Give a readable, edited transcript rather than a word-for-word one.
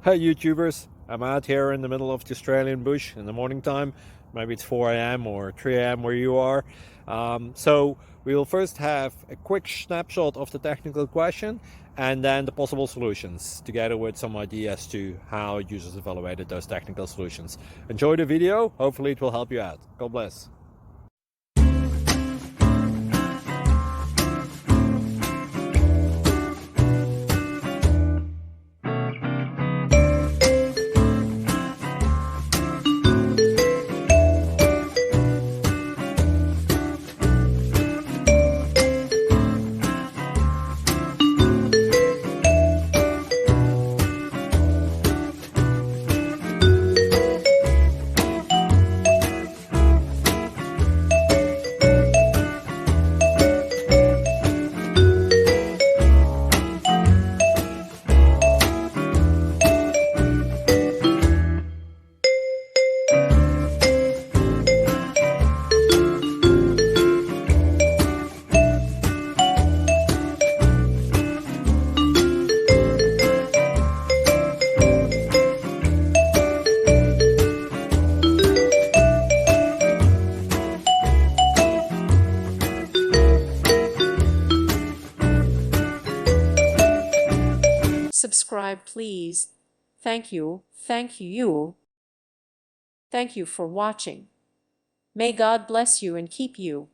Hey YouTubers, I'm out here in the middle of the Australian bush in the morning time. Maybe it's 4 a.m. or 3 a.m. where you are. So we will first have a quick snapshot of the technical question and then the possible solutions, together with some ideas to how users evaluated those technical solutions. Enjoy the video, hopefully it will help you out. God bless. Subscribe, please. Thank you. Thank you. Thank you for watching. May God bless you and keep you.